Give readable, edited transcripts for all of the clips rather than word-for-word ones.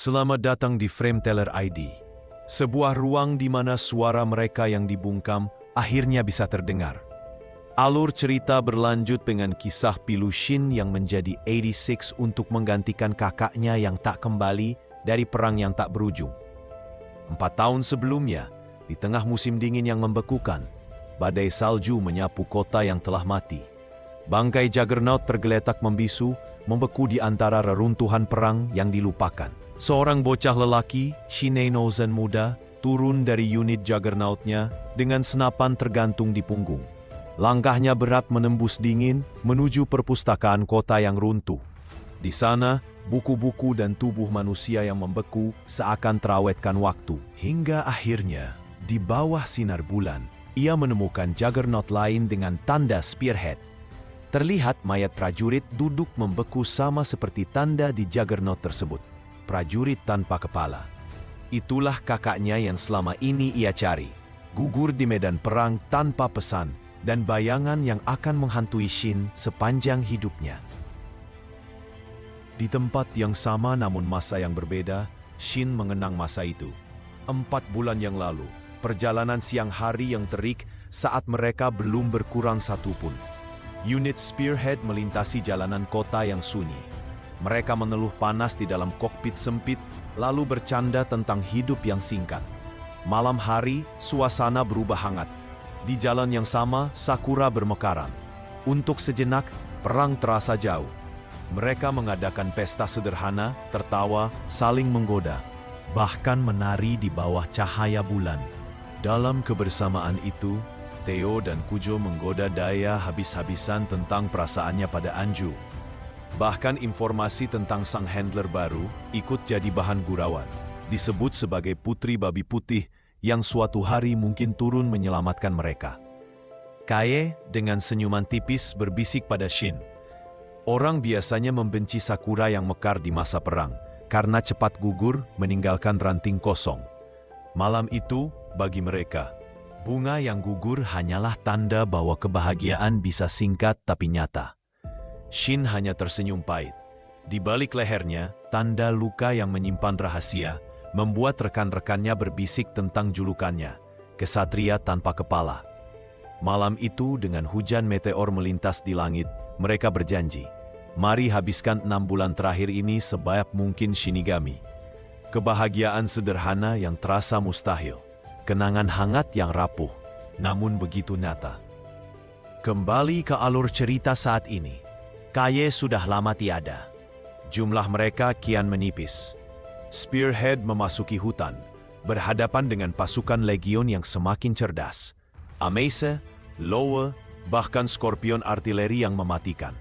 Selamat datang di Frame Teller ID, sebuah ruang di mana suara mereka yang dibungkam akhirnya bisa terdengar. Alur cerita berlanjut dengan kisah pilu Shin yang menjadi 86 untuk menggantikan kakaknya yang tak kembali dari perang yang tak berujung. 4 tahun sebelumnya, di tengah musim dingin yang membekukan, badai salju menyapu kota yang telah mati. Bangkai Juggernaut tergeletak membisu, membeku di antara reruntuhan perang yang dilupakan. Seorang bocah lelaki, Shinenozen muda, turun dari unit Juggernautnya dengan senapan tergantung di punggung. Langkahnya berat menembus dingin menuju perpustakaan kota yang runtuh. Di sana, buku-buku dan tubuh manusia yang membeku seakan terawetkan waktu. Hingga akhirnya, di bawah sinar bulan, ia menemukan Juggernaut lain dengan tanda spearhead. Terlihat mayat prajurit duduk membeku sama seperti tanda di Juggernaut tersebut. Prajurit tanpa kepala. Itulah kakaknya yang selama ini ia cari. Gugur di medan perang tanpa pesan dan bayangan yang akan menghantui Shin sepanjang hidupnya. Di tempat yang sama namun masa yang berbeda, Shin mengenang masa itu. 4 bulan yang lalu, perjalanan siang hari yang terik saat mereka belum berkurang satupun. Unit Spearhead melintasi jalanan kota yang sunyi. Mereka mengeluh panas di dalam kokpit sempit, lalu bercanda tentang hidup yang singkat. Malam hari, suasana berubah hangat. Di jalan yang sama, sakura bermekaran. Untuk sejenak, perang terasa jauh. Mereka mengadakan pesta sederhana, tertawa, saling menggoda, bahkan menari di bawah cahaya bulan. Dalam kebersamaan itu, Theo dan Kujo menggoda Daya habis-habisan tentang perasaannya pada Anju. Bahkan informasi tentang sang handler baru ikut jadi bahan gurauan. Disebut sebagai putri babi putih yang suatu hari mungkin turun menyelamatkan mereka. Kaie dengan senyuman tipis berbisik pada Shin. Orang biasanya membenci sakura yang mekar di masa perang karena cepat gugur meninggalkan ranting kosong. Malam itu, bagi mereka, bunga yang gugur hanyalah tanda bahwa kebahagiaan bisa singkat tapi nyata. Shin hanya tersenyum pahit. Di balik lehernya, tanda luka yang menyimpan rahasia, membuat rekan-rekannya berbisik tentang julukannya, kesatria tanpa kepala. Malam itu dengan hujan meteor melintas di langit, mereka berjanji, mari habiskan 6 bulan terakhir ini sebanyak mungkin Shinigami. Kebahagiaan sederhana yang terasa mustahil, kenangan hangat yang rapuh, namun begitu nyata. Kembali ke alur cerita saat ini. Kaie sudah lama tiada. Jumlah mereka kian menipis. Spearhead memasuki hutan, berhadapan dengan pasukan legion yang semakin cerdas. Amaze, Lowe, bahkan Scorpion artileri yang mematikan.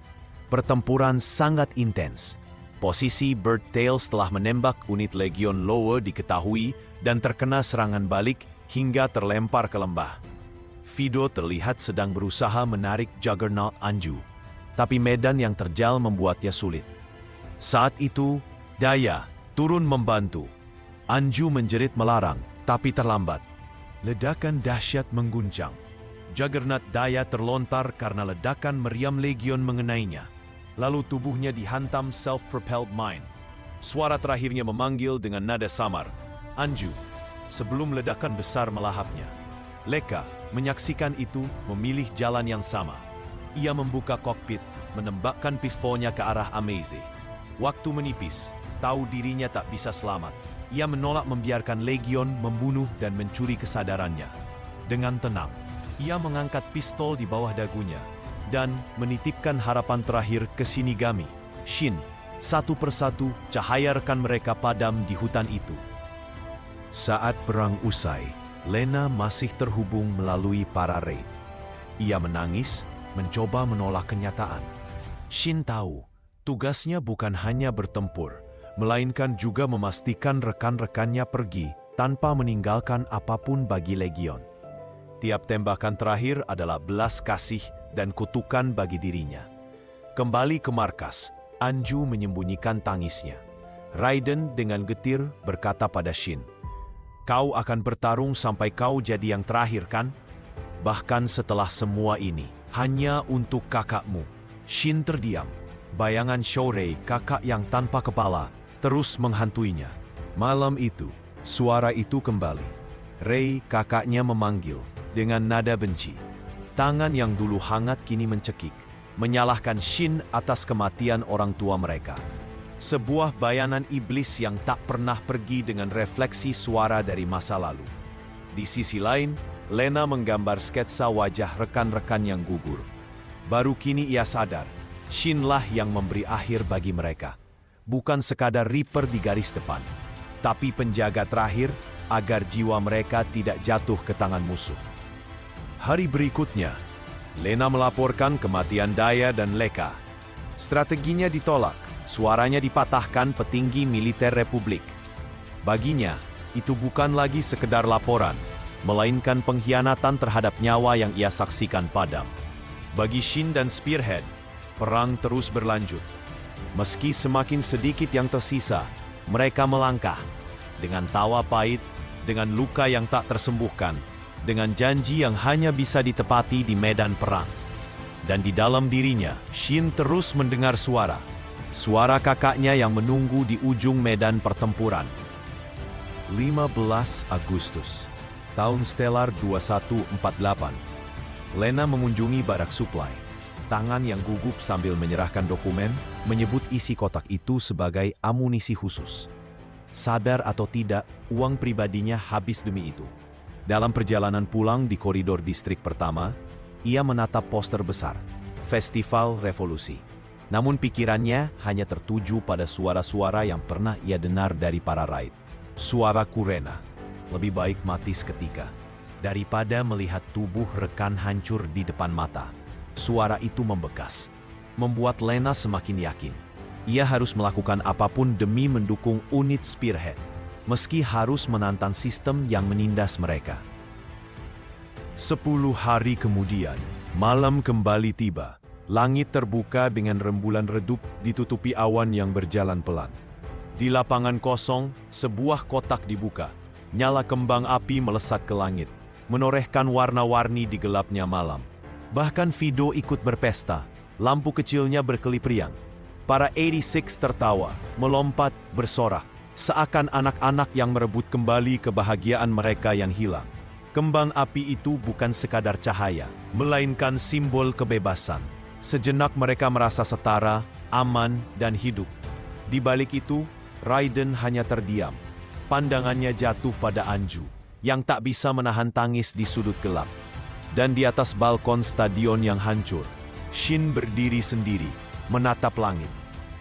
Pertempuran sangat intens. Posisi Bird Tail setelah menembak unit legion Lowe diketahui dan terkena serangan balik hingga terlempar ke lembah. Fido terlihat sedang berusaha menarik Juggernaut Anju. Tapi medan yang terjal membuatnya sulit. Saat itu, Daya turun membantu. Anju menjerit melarang, tapi terlambat. Ledakan dahsyat mengguncang. Juggernaut Daya terlontar karena ledakan meriam legion mengenainya. Lalu tubuhnya dihantam self-propelled mine. Suara terakhirnya memanggil dengan nada samar, Anju, sebelum ledakan besar melahapnya. Leka menyaksikan itu memilih jalan yang sama. Ia membuka kokpit, menembakkan pistolnya ke arah Amaze. Waktu menipis, tahu dirinya tak bisa selamat. Ia menolak membiarkan legion membunuh dan mencuri kesadarannya. Dengan tenang, ia mengangkat pistol di bawah dagunya dan menitipkan harapan terakhir ke Shinigami, Shin. Satu persatu, cahaya rekan mereka padam di hutan itu. Saat perang usai, Lena masih terhubung melalui para raid. Ia menangis, mencoba menolak kenyataan. Shin tahu, tugasnya bukan hanya bertempur, melainkan juga memastikan rekan-rekannya pergi tanpa meninggalkan apapun bagi legion. Tiap tembakan terakhir adalah belas kasih dan kutukan bagi dirinya. Kembali ke markas, Anju menyembunyikan tangisnya. Raiden dengan getir berkata pada Shin, "Kau akan bertarung sampai kau jadi yang terakhir, kan? Bahkan setelah semua ini, hanya untuk kakakmu." Shin terdiam. Bayangan Shourei, kakak yang tanpa kepala, terus menghantuinya. Malam itu, suara itu kembali. Ray, kakaknya memanggil dengan nada benci. Tangan yang dulu hangat kini mencekik, menyalahkan Shin atas kematian orang tua mereka. Sebuah bayanan iblis yang tak pernah pergi dengan refleksi suara dari masa lalu. Di sisi lain, Lena menggambar sketsa wajah rekan-rekan yang gugur. Baru kini ia sadar, Shin-lah yang memberi akhir bagi mereka. Bukan sekadar Reaper di garis depan, tapi penjaga terakhir agar jiwa mereka tidak jatuh ke tangan musuh. Hari berikutnya, Lena melaporkan kematian Daya dan Leka. Strateginya ditolak, suaranya dipatahkan petinggi militer Republik. Baginya, itu bukan lagi sekedar laporan, melainkan pengkhianatan terhadap nyawa yang ia saksikan padam. Bagi Shin dan Spearhead, perang terus berlanjut. Meski semakin sedikit yang tersisa, mereka melangkah dengan tawa pahit, dengan luka yang tak tersembuhkan, dengan janji yang hanya bisa ditepati di medan perang. Dan di dalam dirinya, Shin terus mendengar suara kakaknya yang menunggu di ujung medan pertempuran. 15 Agustus, tahun Stellar 2148. Lena mengunjungi barak suplai. Tangan yang gugup sambil menyerahkan dokumen, menyebut isi kotak itu sebagai amunisi khusus. Sadar atau tidak, uang pribadinya habis demi itu. Dalam perjalanan pulang di koridor distrik pertama, ia menatap poster besar, Festival Revolusi. Namun pikirannya hanya tertuju pada suara-suara yang pernah ia dengar dari para raid. Suara Kurena, lebih baik mati seketika, daripada melihat tubuh rekan hancur di depan mata. Suara itu membekas, membuat Lena semakin yakin. Ia harus melakukan apapun demi mendukung unit Spearhead, meski harus menantang sistem yang menindas mereka. 10 hari kemudian, malam kembali tiba. Langit terbuka dengan rembulan redup ditutupi awan yang berjalan pelan. Di lapangan kosong, sebuah kotak dibuka. Nyala kembang api melesat ke langit, menorehkan warna-warni di gelapnya malam. Bahkan Fido ikut berpesta, lampu kecilnya berkelip riang. Para 86 tertawa, melompat, bersorak, seakan anak-anak yang merebut kembali kebahagiaan mereka yang hilang. Kembang api itu bukan sekadar cahaya, melainkan simbol kebebasan. Sejenak mereka merasa setara, aman, dan hidup. Di balik itu, Raiden hanya terdiam. Pandangannya jatuh pada Anju, yang tak bisa menahan tangis di sudut gelap. Dan di atas balkon stadion yang hancur, Shin berdiri sendiri, menatap langit.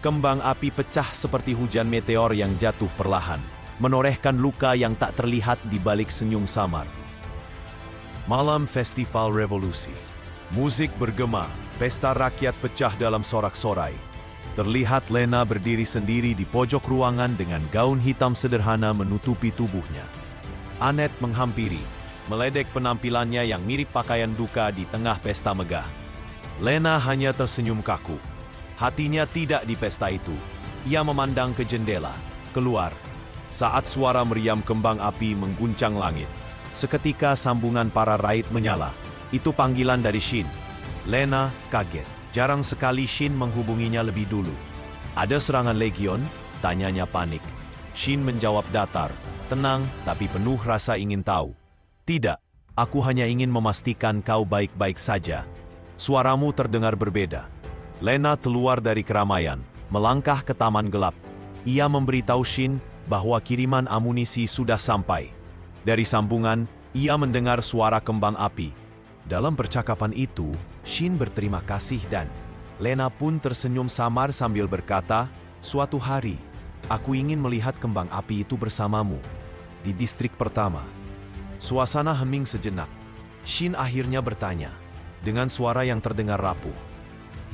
Kembang api pecah seperti hujan meteor yang jatuh perlahan, menorehkan luka yang tak terlihat di balik senyum samar. Malam Festival Revolusi. Musik bergema, pesta rakyat pecah dalam sorak-sorai. Terlihat Lena berdiri sendiri di pojok ruangan dengan gaun hitam sederhana menutupi tubuhnya. Annette menghampiri, meledek penampilannya yang mirip pakaian duka di tengah pesta megah. Lena hanya tersenyum kaku. Hatinya tidak di pesta itu. Ia memandang ke jendela, keluar. Saat suara meriam kembang api mengguncang langit, seketika sambungan para raid menyala. Itu panggilan dari Shin. Lena kaget. Jarang sekali Shin menghubunginya lebih dulu. Ada serangan legion? Tanyanya panik. Shin menjawab datar, tenang tapi penuh rasa ingin tahu. Tidak, aku hanya ingin memastikan kau baik-baik saja. Suaramu terdengar berbeda. Lena keluar dari keramaian, melangkah ke taman gelap. Ia memberitahu Shin bahwa kiriman amunisi sudah sampai. Dari sambungan, ia mendengar suara kembang api. Dalam percakapan itu, Shin berterima kasih dan Lena pun tersenyum samar sambil berkata, "Suatu hari, aku ingin melihat kembang api itu bersamamu di distrik pertama." Suasana hening sejenak. Shin akhirnya bertanya, dengan suara yang terdengar rapuh,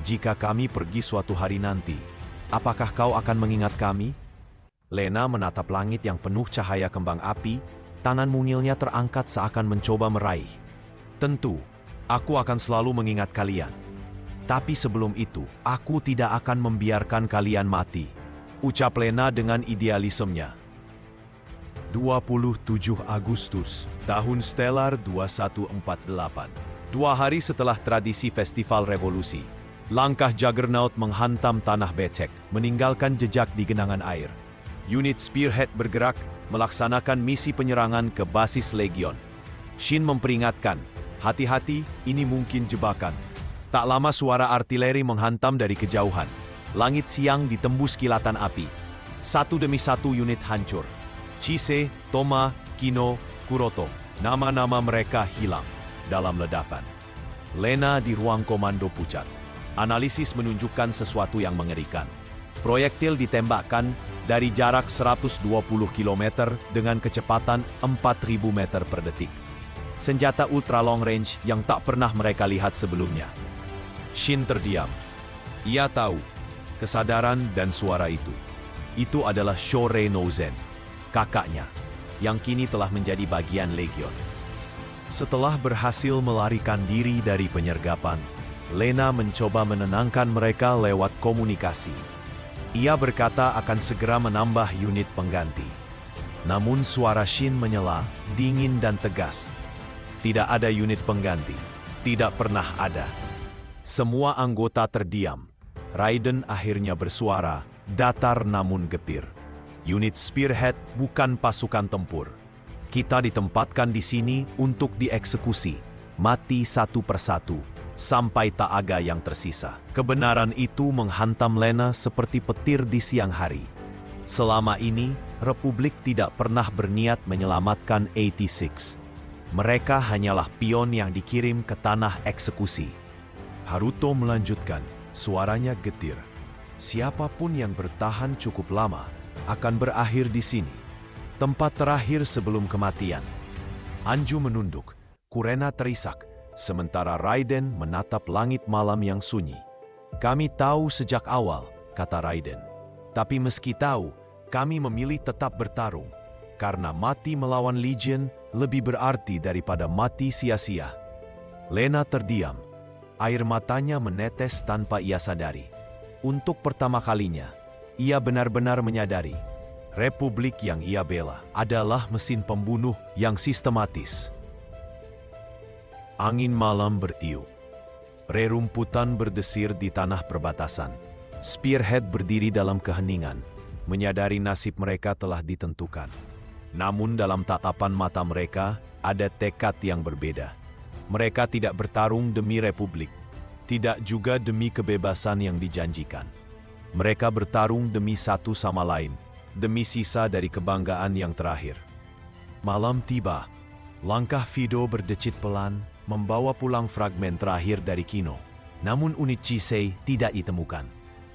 "Jika kami pergi suatu hari nanti, apakah kau akan mengingat kami?" Lena menatap langit yang penuh cahaya kembang api, tangan mungilnya terangkat seakan mencoba meraih. "Tentu, aku akan selalu mengingat kalian. Tapi sebelum itu, aku tidak akan membiarkan kalian mati," ucap Lena dengan idealismenya. 27 Agustus, tahun Stellar 2148. 2 hari setelah tradisi Festival Revolusi, langkah Juggernaut menghantam tanah becek, meninggalkan jejak di genangan air. Unit Spearhead bergerak melaksanakan misi penyerangan ke basis Legion. Shin memperingatkan, hati-hati, ini mungkin jebakan. Tak lama suara artileri menghantam dari kejauhan. Langit siang ditembus kilatan api. Satu demi satu unit hancur. Chise, Toma, Kino, Kuroto, nama-nama mereka hilang dalam ledakan. Lena di ruang komando pucat. Analisis menunjukkan sesuatu yang mengerikan. Proyektil ditembakkan dari jarak 120 km dengan kecepatan 4.000 meter per detik. Senjata ultra long range yang tak pernah mereka lihat sebelumnya. Shin terdiam. Ia tahu, kesadaran dan suara itu adalah Shore Nozen, kakaknya, yang kini telah menjadi bagian Legion. Setelah berhasil melarikan diri dari penyergapan, Lena mencoba menenangkan mereka lewat komunikasi. Ia berkata akan segera menambah unit pengganti. Namun suara Shin menyela, dingin dan tegas. Tidak ada unit pengganti. Tidak pernah ada. Semua anggota terdiam. Raiden akhirnya bersuara, datar namun getir. Unit Spearhead bukan pasukan tempur. Kita ditempatkan di sini untuk dieksekusi. Mati satu persatu. Sampai tak ada yang tersisa. Kebenaran itu menghantam Lena seperti petir di siang hari. Selama ini, Republik tidak pernah berniat menyelamatkan 86. Mereka hanyalah pion yang dikirim ke tanah eksekusi. Haruto melanjutkan, suaranya getir. Siapapun yang bertahan cukup lama akan berakhir di sini. Tempat terakhir sebelum kematian. Anju menunduk, Kurena terisak. Sementara Raiden menatap langit malam yang sunyi. Kami tahu sejak awal, kata Raiden. Tapi meski tahu, kami memilih tetap bertarung. Karena mati melawan Legion lebih berarti daripada mati sia-sia. Lena terdiam. Air matanya menetes tanpa ia sadari. Untuk pertama kalinya, ia benar-benar menyadari. Republik yang ia bela adalah mesin pembunuh yang sistematis. Angin malam bertiup. Rerumputan berdesir di tanah perbatasan. Spearhead berdiri dalam keheningan, menyadari nasib mereka telah ditentukan. Namun dalam tatapan mata mereka, ada tekad yang berbeda. Mereka tidak bertarung demi Republik, tidak juga demi kebebasan yang dijanjikan. Mereka bertarung demi satu sama lain, demi sisa dari kebanggaan yang terakhir. Malam tiba. Langkah Fido berdecit pelan, membawa pulang fragmen terakhir dari Kino. Namun unit Chisei tidak ditemukan.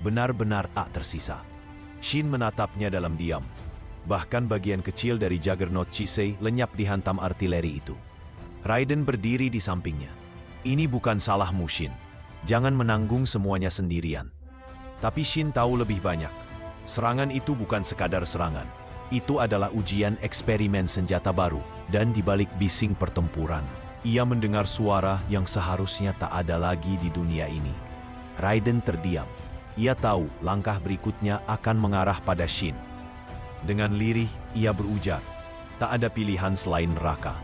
Benar-benar tak tersisa. Shin menatapnya dalam diam. Bahkan bagian kecil dari Juggernaut Chisei lenyap dihantam artileri itu. Raiden berdiri di sampingnya. Ini bukan salahmu, Shin. Jangan menanggung semuanya sendirian. Tapi Shin tahu lebih banyak. Serangan itu bukan sekadar serangan. Itu adalah ujian eksperimen senjata baru. Dan di balik bising pertempuran, ia mendengar suara yang seharusnya tak ada lagi di dunia ini. Raiden terdiam. Ia tahu langkah berikutnya akan mengarah pada Shin. Dengan lirih, ia berujar, tak ada pilihan selain neraka.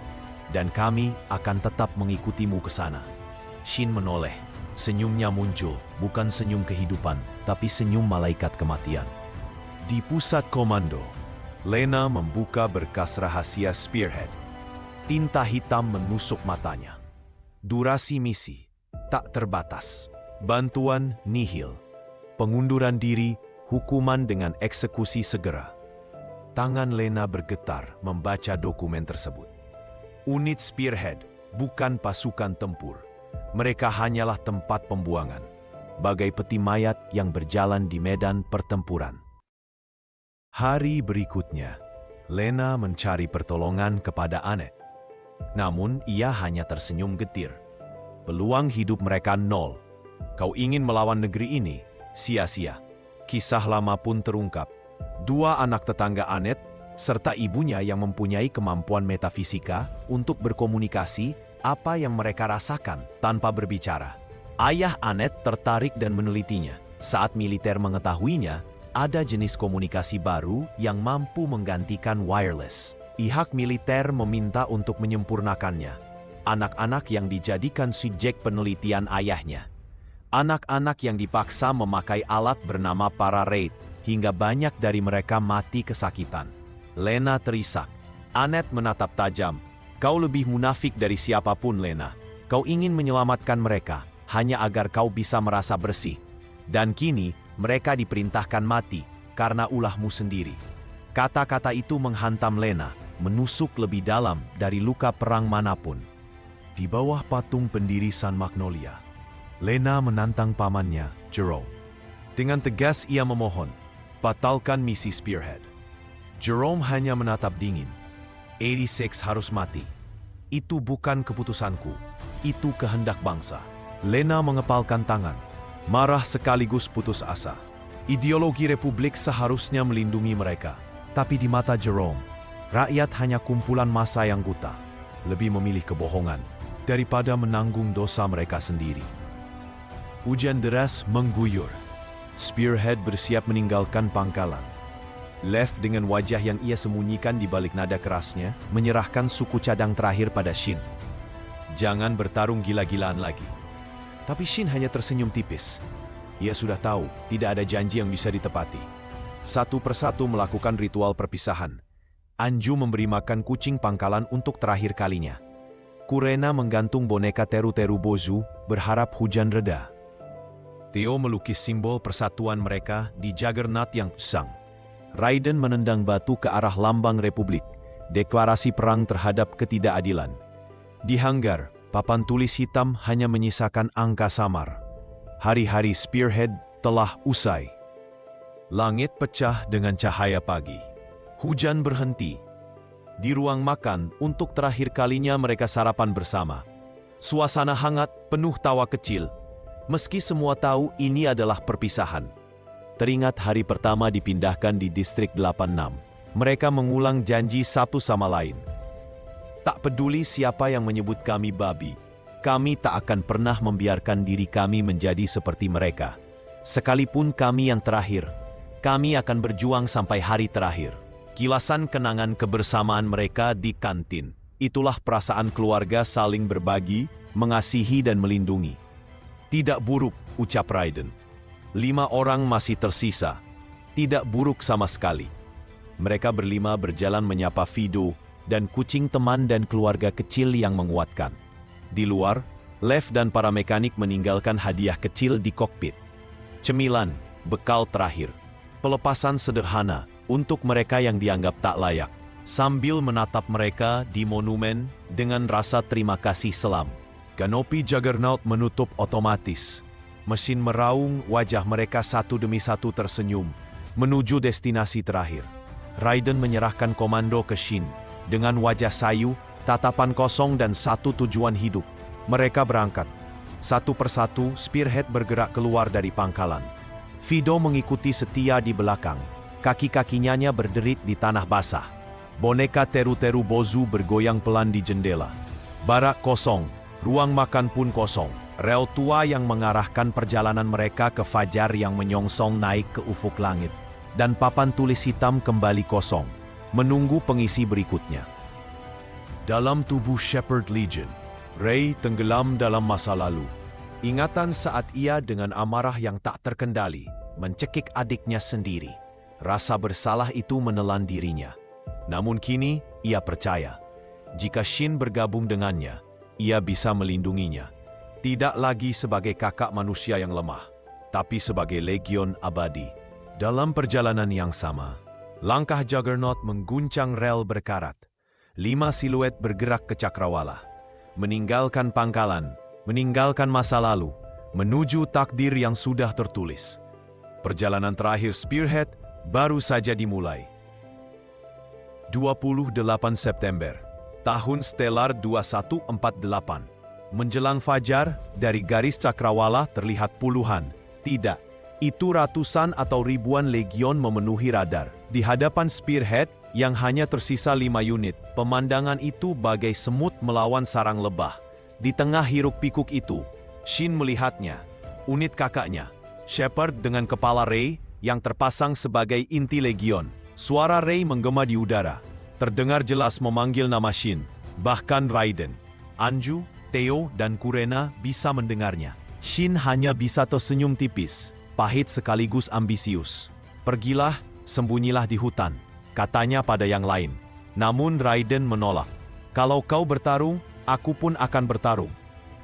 Dan kami akan tetap mengikutimu ke sana. Shin menoleh. Senyumnya muncul, bukan senyum kehidupan, tapi senyum malaikat kematian. Di pusat komando, Lena membuka berkas rahasia Spearhead. Tinta hitam menusuk matanya. Durasi misi tak terbatas. Bantuan nihil. Pengunduran diri, hukuman dengan eksekusi segera. Tangan Lena bergetar membaca dokumen tersebut. Unit Spearhead bukan pasukan tempur. Mereka hanyalah tempat pembuangan. Bagai peti mayat yang berjalan di medan pertempuran. Hari berikutnya, Lena mencari pertolongan kepada Annette. Namun ia hanya tersenyum getir. Peluang hidup mereka nol. Kau ingin melawan negeri ini? Sia-sia. Kisah lama pun terungkap. Dua anak tetangga Annette, serta ibunya yang mempunyai kemampuan metafisika untuk berkomunikasi apa yang mereka rasakan tanpa berbicara. Ayah Annette tertarik dan menelitinya. Saat militer mengetahuinya, ada jenis komunikasi baru yang mampu menggantikan wireless. Pihak militer meminta untuk menyempurnakannya. Anak-anak yang dijadikan subjek penelitian ayahnya. Anak-anak yang dipaksa memakai alat bernama Para-Raid hingga banyak dari mereka mati kesakitan. Lena terisak. Annette menatap tajam. Kau lebih munafik dari siapapun, Lena. Kau ingin menyelamatkan mereka, hanya agar kau bisa merasa bersih. Dan kini, mereka diperintahkan mati, karena ulahmu sendiri. Kata-kata itu menghantam Lena, menusuk lebih dalam dari luka perang manapun. Di bawah patung pendiri San Magnolia, Lena menantang pamannya, Jerome. Dengan tegas ia memohon, batalkan misi Spearhead. Jerome hanya menatap dingin. 86 harus mati. Itu bukan keputusanku, itu kehendak bangsa. Lena mengepalkan tangan, marah sekaligus putus asa. Ideologi Republik seharusnya melindungi mereka. Tapi di mata Jerome, rakyat hanya kumpulan massa yang buta, lebih memilih kebohongan daripada menanggung dosa mereka sendiri. Hujan deras mengguyur. Spearhead bersiap meninggalkan pangkalan. Lev dengan wajah yang ia sembunyikan di balik nada kerasnya, menyerahkan suku cadang terakhir pada Shin. Jangan bertarung gila-gilaan lagi. Tapi Shin hanya tersenyum tipis. Ia sudah tahu tidak ada janji yang bisa ditepati. Satu persatu melakukan ritual perpisahan. Anju memberi makan kucing pangkalan untuk terakhir kalinya. Kurena menggantung boneka Teru-Teru Bozu, berharap hujan reda. Theo melukis simbol persatuan mereka di Juggernaut yang usang. Raiden menendang batu ke arah lambang Republik, deklarasi perang terhadap ketidakadilan. Di hanggar, papan tulis hitam hanya menyisakan angka samar. Hari-hari Spearhead telah usai. Langit pecah dengan cahaya pagi. Hujan berhenti. Di ruang makan, untuk terakhir kalinya mereka sarapan bersama. Suasana hangat, penuh tawa kecil. Meski semua tahu ini adalah perpisahan. Teringat hari pertama dipindahkan di Distrik 86. Mereka mengulang janji satu sama lain. Tak peduli siapa yang menyebut kami babi, kami tak akan pernah membiarkan diri kami menjadi seperti mereka. Sekalipun kami yang terakhir, kami akan berjuang sampai hari terakhir. Kilasan kenangan kebersamaan mereka di kantin. Itulah perasaan keluarga saling berbagi, mengasihi dan melindungi. Tidak buruk, ucap Raiden. 5 orang masih tersisa. Tidak buruk sama sekali. Mereka berlima berjalan menyapa Fido dan kucing teman dan keluarga kecil yang menguatkan. Di luar, Lev dan para mekanik meninggalkan hadiah kecil di kokpit. Cemilan, bekal terakhir. Pelepasan sederhana untuk mereka yang dianggap tak layak. Sambil menatap mereka di monumen dengan rasa terima kasih selam. Kanopi Juggernaut menutup otomatis. Mesin meraung, wajah mereka satu demi satu tersenyum, menuju destinasi terakhir. Raiden menyerahkan komando ke Shin. Dengan wajah sayu, tatapan kosong dan satu tujuan hidup. Mereka berangkat. Satu persatu, Spearhead bergerak keluar dari pangkalan. Fido mengikuti setia di belakang. Kaki-kakinya berderit di tanah basah. Boneka Teru-Teru Bozu bergoyang pelan di jendela. Barak kosong, ruang makan pun kosong. Rel tua yang mengarahkan perjalanan mereka ke fajar yang menyongsong naik ke ufuk langit. Dan papan tulis hitam kembali kosong, menunggu pengisi berikutnya. Dalam tubuh Shepherd Legion, Rey tenggelam dalam masa lalu. Ingatan saat ia dengan amarah yang tak terkendali mencekik adiknya sendiri. Rasa bersalah itu menelan dirinya. Namun kini ia percaya, jika Shin bergabung dengannya, ia bisa melindunginya. Tidak lagi sebagai kakak manusia yang lemah, tapi sebagai legion abadi. Dalam perjalanan yang sama, langkah Juggernaut mengguncang rel berkarat. 5 siluet bergerak ke cakrawala, meninggalkan pangkalan, meninggalkan masa lalu, menuju takdir yang sudah tertulis. Perjalanan terakhir Spearhead baru saja dimulai. 28 September, tahun Stellar 2148. Menjelang fajar, dari garis cakrawala terlihat puluhan, tidak, itu ratusan atau ribuan legion memenuhi radar. Di hadapan Spearhead yang hanya tersisa 5 unit, pemandangan itu bagai semut melawan sarang lebah. Di tengah hiruk-pikuk itu, Shin melihatnya, unit kakaknya, Shepard dengan kepala Rey yang terpasang sebagai inti legion. Suara Rey menggema di udara, terdengar jelas memanggil nama Shin. Bahkan Raiden, Anju, Theo, dan Kurena bisa mendengarnya. Shin hanya bisa tersenyum tipis, pahit sekaligus ambisius. Pergilah, sembunyilah di hutan, katanya pada yang lain. Namun Raiden menolak. Kalau kau bertarung, aku pun akan bertarung.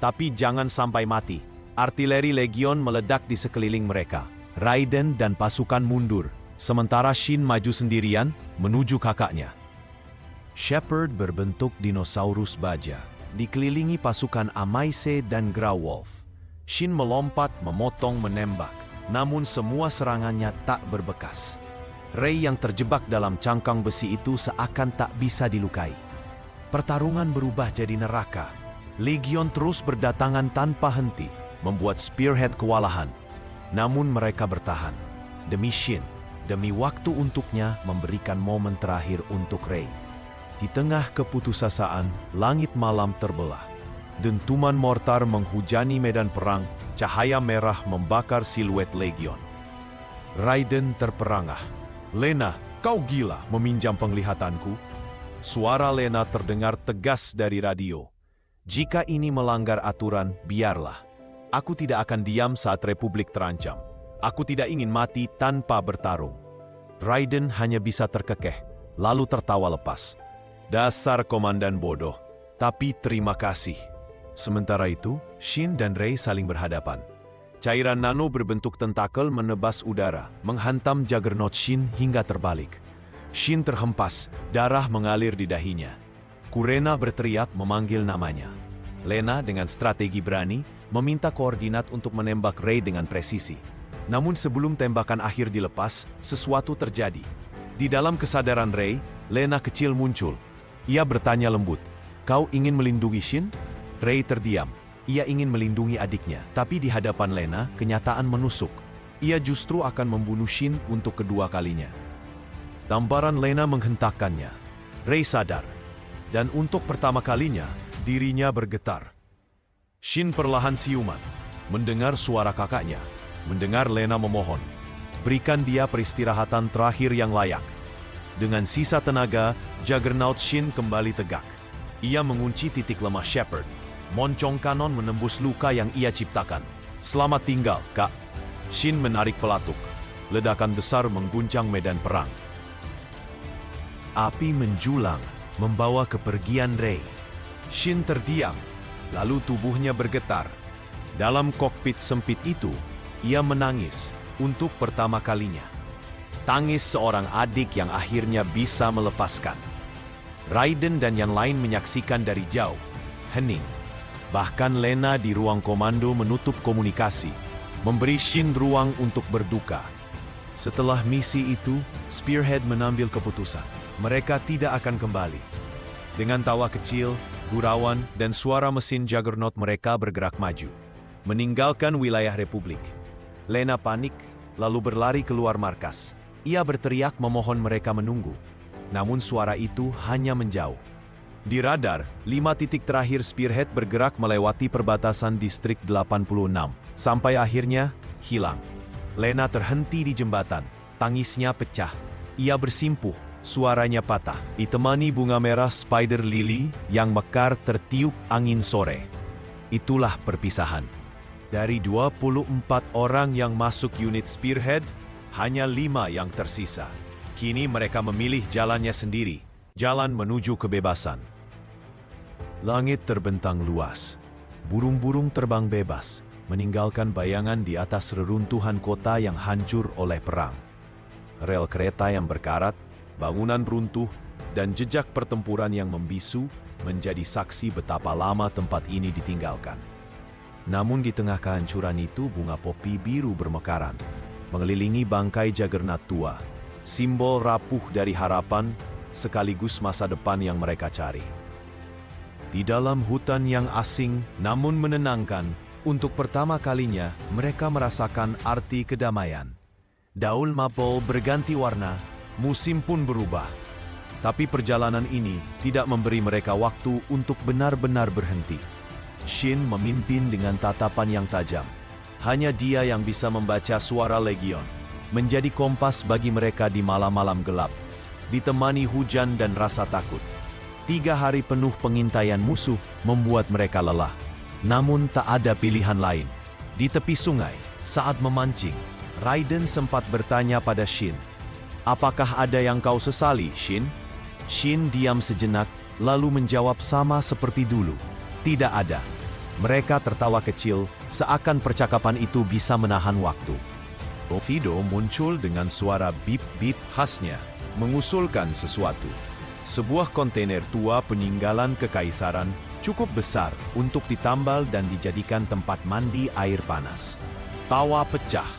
Tapi jangan sampai mati. Artileri legion meledak di sekeliling mereka. Raiden dan pasukan mundur, sementara Shin maju sendirian menuju kakaknya. Shepard berbentuk dinosaurus baja, dikelilingi pasukan Amaise dan Growolf. Shin melompat, memotong, menembak, namun semua serangannya tak berbekas. Rey yang terjebak dalam cangkang besi itu seakan tak bisa dilukai. Pertarungan berubah jadi neraka. Legion terus berdatangan tanpa henti, membuat Spearhead kewalahan. Namun mereka bertahan. Demi Shin, demi waktu untuknya memberikan momen terakhir untuk Rey. Di tengah keputusasaan, langit malam terbelah. Dentuman mortar menghujani medan perang, cahaya merah membakar siluet Legion. Raiden terperangah. Lena, kau gila meminjam penglihatanku? Suara Lena terdengar tegas dari radio. Jika ini melanggar aturan, biarlah. Aku tidak akan diam saat Republik terancam. Aku tidak ingin mati tanpa bertarung. Raiden hanya bisa terkekeh, lalu tertawa lepas. Dasar komandan bodoh, tapi terima kasih. Sementara itu, Shin dan Rey saling berhadapan. Cairan nano berbentuk tentakel menebas udara, menghantam Juggernaut Shin hingga terbalik. Shin terhempas, darah mengalir di dahinya. Kurena berteriak memanggil namanya. Lena dengan strategi berani meminta koordinat untuk menembak Rey dengan presisi. Namun sebelum tembakan akhir dilepas, sesuatu terjadi. Di dalam kesadaran Rey, Lena kecil muncul. Ia bertanya lembut, "Kau ingin melindungi Shin?" Rey terdiam. Ia ingin melindungi adiknya, tapi di hadapan Lena, kenyataan menusuk. Ia justru akan membunuh Shin untuk kedua kalinya. Tamparan Lena menghentakkannya. Rey sadar, dan untuk pertama kalinya, dirinya bergetar. Shin perlahan siuman, mendengar suara kakaknya, mendengar Lena memohon, "Berikan dia peristirahatan terakhir yang layak." Dengan sisa tenaga, Juggernaut Shin kembali tegak. Ia mengunci titik lemah Shepard. Moncong kanon menembus luka yang ia ciptakan. "Selamat tinggal, Kak." Shin menarik pelatuk. Ledakan besar mengguncang medan perang. Api menjulang, membawa kepergian Rey. Shin terdiam, lalu tubuhnya bergetar. Dalam kokpit sempit itu, ia menangis untuk pertama kalinya. Tangis seorang adik yang akhirnya bisa melepaskan. Raiden dan yang lain menyaksikan dari jauh, hening. Bahkan Lena di ruang komando menutup komunikasi, memberi Shin ruang untuk berduka. Setelah misi itu, Spearhead mengambil keputusan. Mereka tidak akan kembali. Dengan tawa kecil, gurauan, dan suara mesin Juggernaut mereka bergerak maju, meninggalkan wilayah Republik. Lena panik, lalu berlari keluar markas. Ia berteriak memohon mereka menunggu. Namun suara itu hanya menjauh. Di radar, 5 titik terakhir Spearhead bergerak melewati perbatasan distrik 86, sampai akhirnya hilang. Lena terhenti di jembatan, tangisnya pecah. Ia bersimpuh, suaranya patah, ditemani bunga merah spider lily yang mekar tertiup angin sore. Itulah perpisahan. Dari 24 orang yang masuk unit Spearhead, hanya 5 yang tersisa. Kini mereka memilih jalannya sendiri, jalan menuju kebebasan. Langit terbentang luas. Burung-burung terbang bebas, meninggalkan bayangan di atas reruntuhan kota yang hancur oleh perang. Rel kereta yang berkarat, bangunan runtuh, dan jejak pertempuran yang membisu menjadi saksi betapa lama tempat ini ditinggalkan. Namun di tengah kehancuran itu, bunga popi biru bermekaran, mengelilingi bangkai Juggernaut tua, simbol rapuh dari harapan sekaligus masa depan yang mereka cari. Di dalam hutan yang asing namun menenangkan, untuk pertama kalinya mereka merasakan arti kedamaian. Daun maple berganti warna, musim pun berubah. Tapi perjalanan ini tidak memberi mereka waktu untuk benar-benar berhenti. Shin memimpin dengan tatapan yang tajam. Hanya dia yang bisa membaca suara Legion, menjadi kompas bagi mereka di malam-malam gelap, ditemani hujan dan rasa takut. 3 hari penuh pengintaian musuh membuat mereka lelah. Namun tak ada pilihan lain. Di tepi sungai, saat memancing, Raiden sempat bertanya pada Shin, "Apakah ada yang kau sesali, Shin?" Shin diam sejenak, lalu menjawab sama seperti dulu, "Tidak ada." Mereka tertawa kecil, seakan percakapan itu bisa menahan waktu. Fido muncul dengan suara bip-bip khasnya, mengusulkan sesuatu. Sebuah kontainer tua peninggalan kekaisaran cukup besar untuk ditambal dan dijadikan tempat mandi air panas. Tawa pecah.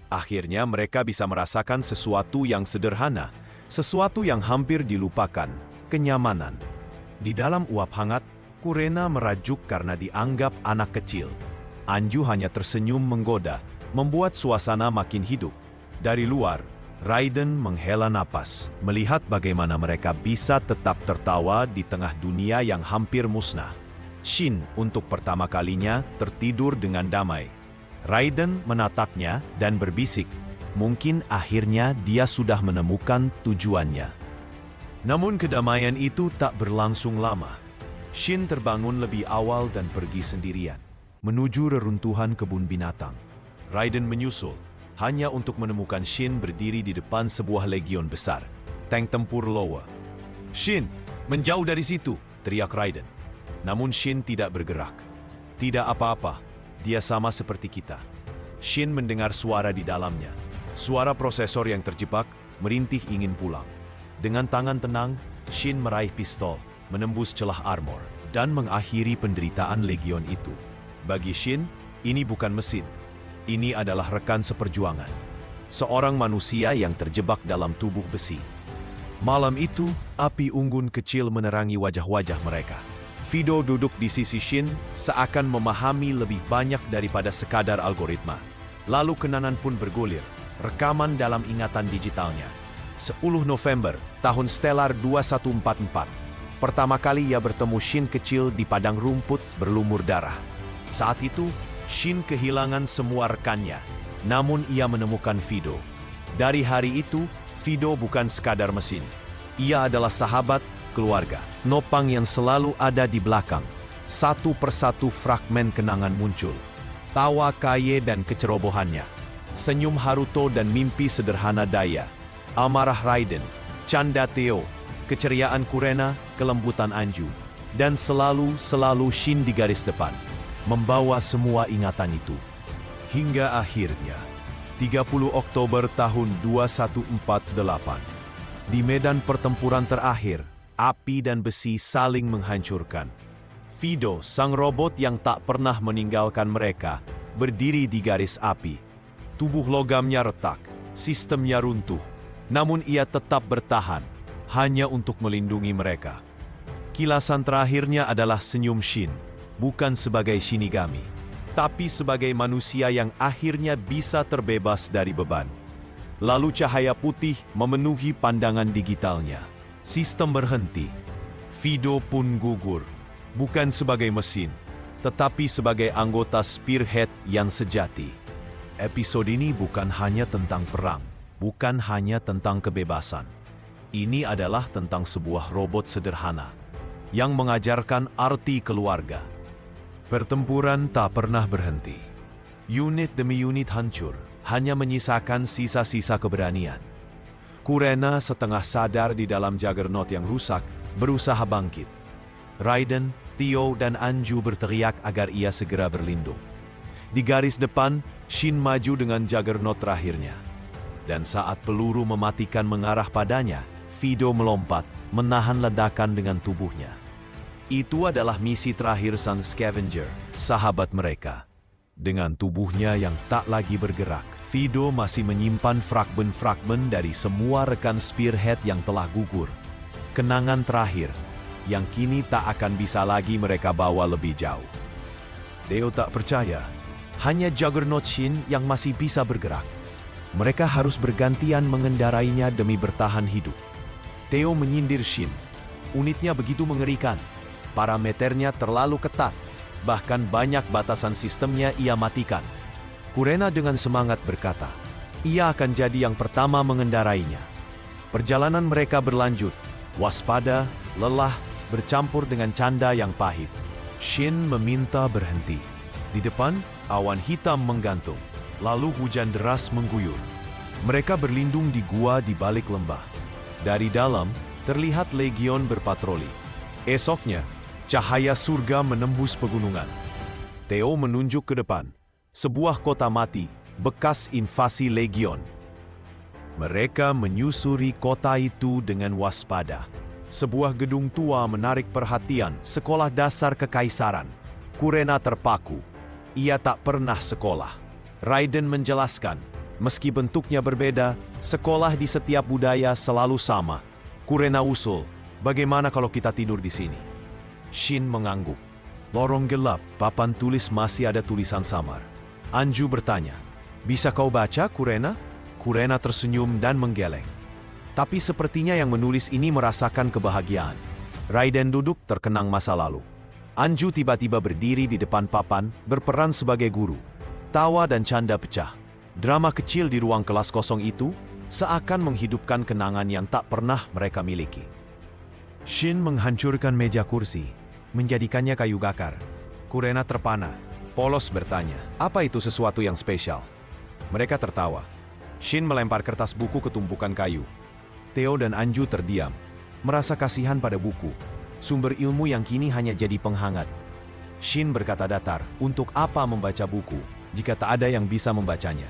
Akhirnya mereka bisa merasakan sesuatu yang sederhana, sesuatu yang hampir dilupakan, kenyamanan. Di dalam uap hangat, Kurena merajuk karena dianggap anak kecil. Anju hanya tersenyum menggoda, membuat suasana makin hidup. Dari luar, Raiden menghela napas, melihat bagaimana mereka bisa tetap tertawa di tengah dunia yang hampir musnah. Shin untuk pertama kalinya tertidur dengan damai. Raiden menatapnya dan berbisik, mungkin akhirnya dia sudah menemukan tujuannya. Namun kedamaian itu tak berlangsung lama. Shin terbangun lebih awal dan pergi sendirian, menuju reruntuhan kebun binatang. Raiden menyusul, hanya untuk menemukan Shin berdiri di depan sebuah legion besar, tank tempur Lowa. "Shin, menjauh dari situ!" teriak Raiden. Namun Shin tidak bergerak. "Tidak apa-apa, dia sama seperti kita." Shin mendengar suara di dalamnya, suara prosesor yang terjebak, merintih ingin pulang. Dengan tangan tenang, Shin meraih pistol, menembus celah armor, dan mengakhiri penderitaan legion itu. Bagi Shin, ini bukan mesin. Ini adalah rekan seperjuangan. Seorang manusia yang terjebak dalam tubuh besi. Malam itu, api unggun kecil menerangi wajah-wajah mereka. Fido duduk di sisi Shin, seakan memahami lebih banyak daripada sekadar algoritma. Lalu kenangan pun bergulir, rekaman dalam ingatan digitalnya. 10 November, tahun Stellar 2144. Pertama kali ia bertemu Shin kecil di padang rumput berlumur darah. Saat itu, Shin kehilangan semua rekannya, namun ia menemukan Fido. Dari hari itu, Fido bukan sekadar mesin. Ia adalah sahabat, keluarga, nopang yang selalu ada di belakang. Satu persatu fragmen kenangan muncul. Tawa Kaye dan kecerobohannya. Senyum Haruto dan mimpi sederhana Daya. Amarah Raiden, canda Theo, keceriaan Kurena, kelembutan Anju, dan selalu Shin di garis depan, membawa semua ingatan itu. Hingga akhirnya, 30 Oktober tahun 2148, di medan pertempuran terakhir, api dan besi saling menghancurkan. Fido, sang robot yang tak pernah meninggalkan mereka, berdiri di garis api. Tubuh logamnya retak, sistemnya runtuh, namun ia tetap bertahan, hanya untuk melindungi mereka. Kilasan terakhirnya adalah senyum Shin, bukan sebagai Shinigami, tapi sebagai manusia yang akhirnya bisa terbebas dari beban. Lalu cahaya putih memenuhi pandangan digitalnya. Sistem berhenti. Fido pun gugur, bukan sebagai mesin, tetapi sebagai anggota Spearhead yang sejati. Episode ini bukan hanya tentang perang, bukan hanya tentang kebebasan. Ini adalah tentang sebuah robot sederhana yang mengajarkan arti keluarga. Pertempuran tak pernah berhenti. Unit demi unit hancur, hanya menyisakan sisa-sisa keberanian. Kurena setengah sadar di dalam Juggernaut yang rusak, berusaha bangkit. Raiden, Theo, dan Anju berteriak agar ia segera berlindung. Di garis depan, Shin maju dengan Juggernaut terakhirnya. Dan saat peluru mematikan mengarah padanya, Fido melompat, menahan ledakan dengan tubuhnya. Itu adalah misi terakhir Sun Scavenger, sahabat mereka. Dengan tubuhnya yang tak lagi bergerak, Fido masih menyimpan fragmen-fragmen dari semua rekan Spearhead yang telah gugur. Kenangan terakhir, yang kini tak akan bisa lagi mereka bawa lebih jauh. Theo tak percaya, hanya Juggernaut Shin yang masih bisa bergerak. Mereka harus bergantian mengendarainya demi bertahan hidup. Theo menyindir Shin. Unitnya begitu mengerikan. Parameternya terlalu ketat. Bahkan banyak batasan sistemnya ia matikan. Kurena dengan semangat berkata, ia akan jadi yang pertama mengendarainya. Perjalanan mereka berlanjut. Waspada, lelah, bercampur dengan canda yang pahit. Shin meminta berhenti. Di depan, awan hitam menggantung. Lalu hujan deras mengguyur. Mereka berlindung di gua di balik lembah. Dari dalam, terlihat legion berpatroli. Esoknya, cahaya surga menembus pegunungan. Theo menunjuk ke depan. Sebuah kota mati, bekas invasi legion. Mereka menyusuri kota itu dengan waspada. Sebuah gedung tua menarik perhatian, sekolah dasar kekaisaran. Kurena terpaku. Ia tak pernah sekolah. Raiden menjelaskan, meski bentuknya berbeda, sekolah di setiap budaya selalu sama. Kurena usul, bagaimana kalau kita tidur di sini? Shin mengangguk. Lorong gelap, papan tulis masih ada tulisan samar. Anju bertanya, bisa kau baca, Kurena? Kurena tersenyum dan menggeleng. Tapi sepertinya yang menulis ini merasakan kebahagiaan. Raiden duduk terkenang masa lalu. Anju tiba-tiba berdiri di depan papan, berperan sebagai guru. Tawa dan canda pecah. Drama kecil di ruang kelas kosong itu seakan menghidupkan kenangan yang tak pernah mereka miliki. Shin menghancurkan meja kursi, menjadikannya kayu bakar. Kurena terpana. Polos bertanya, apa itu sesuatu yang spesial? Mereka tertawa. Shin melempar kertas buku ke tumpukan kayu. Theo dan Anju terdiam, merasa kasihan pada buku, sumber ilmu yang kini hanya jadi penghangat. Shin berkata datar, untuk apa membaca buku jika tak ada yang bisa membacanya?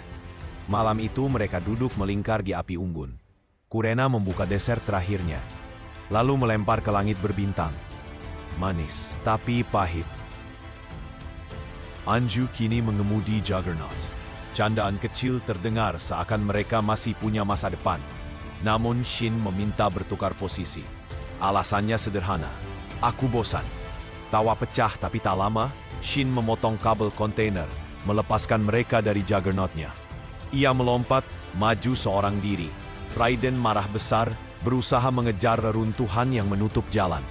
Malam itu mereka duduk melingkar di api unggun. Kurena membuka dessert terakhirnya, lalu melempar ke langit berbintang. Manis, tapi pahit. Anju kini mengemudi Juggernaut. Candaan kecil terdengar seakan mereka masih punya masa depan. Namun Shin meminta bertukar posisi. Alasannya sederhana, aku bosan. Tawa pecah tapi tak lama, Shin memotong kabel kontainer, melepaskan mereka dari Juggernaut-nya. Ia melompat, maju seorang diri. Raiden marah besar, berusaha mengejar reruntuhan yang menutup jalan.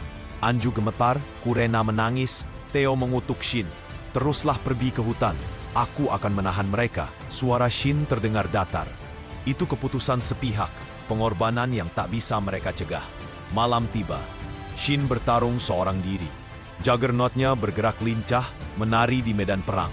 Anju gemetar, Kurena menangis, Theo mengutuk Shin. Teruslah pergi ke hutan. Aku akan menahan mereka. Suara Shin terdengar datar. Itu keputusan sepihak, pengorbanan yang tak bisa mereka cegah. Malam tiba. Shin bertarung seorang diri. Juggernaut-nya bergerak lincah, menari di medan perang.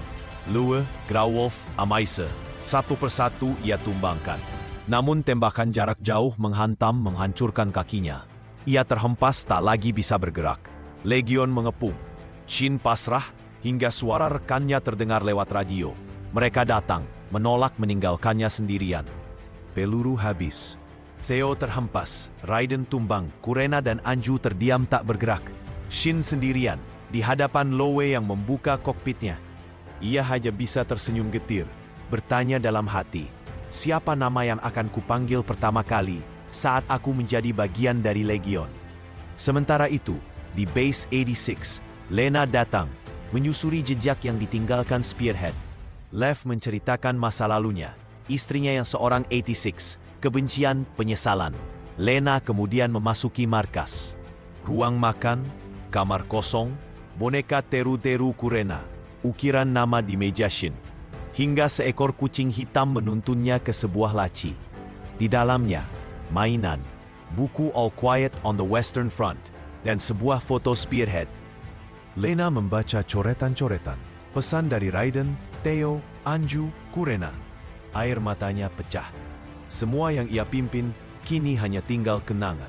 Lue, Grauwolf, Amaise. Satu persatu ia tumbangkan. Namun tembakan jarak jauh menghancurkan kakinya. Ia terhempas tak lagi bisa bergerak. Legion mengepung. Shin pasrah, hingga suara rekannya terdengar lewat radio. Mereka datang, menolak meninggalkannya sendirian. Peluru habis. Theo terhempas, Raiden tumbang, Kurena dan Anju terdiam tak bergerak. Shin sendirian, di hadapan Lowe yang membuka kokpitnya. Ia hanya bisa tersenyum getir, bertanya dalam hati, siapa nama yang akan kupanggil pertama kali saat aku menjadi bagian dari Legion? Sementara itu, di Base 86, Lena datang, menyusuri jejak yang ditinggalkan Spearhead. Lev menceritakan masa lalunya, istrinya yang seorang 86, kebencian, penyesalan. Lena kemudian memasuki markas. Ruang makan, kamar kosong, boneka teru-teru Kurena, ukiran nama di meja Shin. Hingga seekor kucing hitam menuntunnya ke sebuah laci. Di dalamnya, mainan, buku All Quiet on the Western Front, dan sebuah foto Spearhead. Lena membaca coretan-coretan, pesan dari Raiden, Theo, Anju, Kurena. Air matanya pecah. Semua yang ia pimpin kini hanya tinggal kenangan.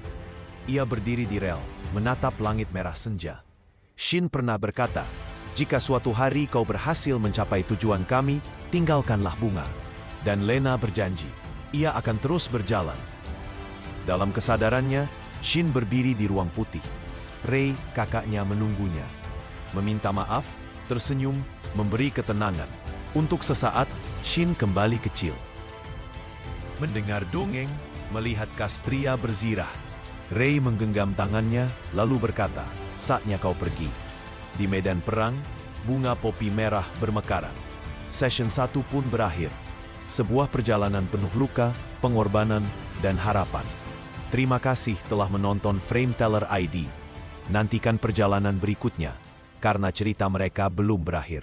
Ia berdiri di rel, menatap langit merah senja. Shin pernah berkata, jika suatu hari kau berhasil mencapai tujuan kami, tinggalkanlah bunga. Dan Lena berjanji, ia akan terus berjalan. Dalam kesadarannya, Shin berdiri di ruang putih. Rei, kakaknya, menunggunya. Meminta maaf, tersenyum, memberi ketenangan. Untuk sesaat, Shin kembali kecil. Mendengar dongeng, melihat Kastria berzirah. Rei menggenggam tangannya, lalu berkata, saatnya kau pergi. Di medan perang, bunga popi merah bermekaran. Session 1 pun berakhir. Sebuah perjalanan penuh luka, pengorbanan, dan harapan. Terima kasih telah menonton Frame Teller ID. Nantikan perjalanan berikutnya, karena cerita mereka belum berakhir.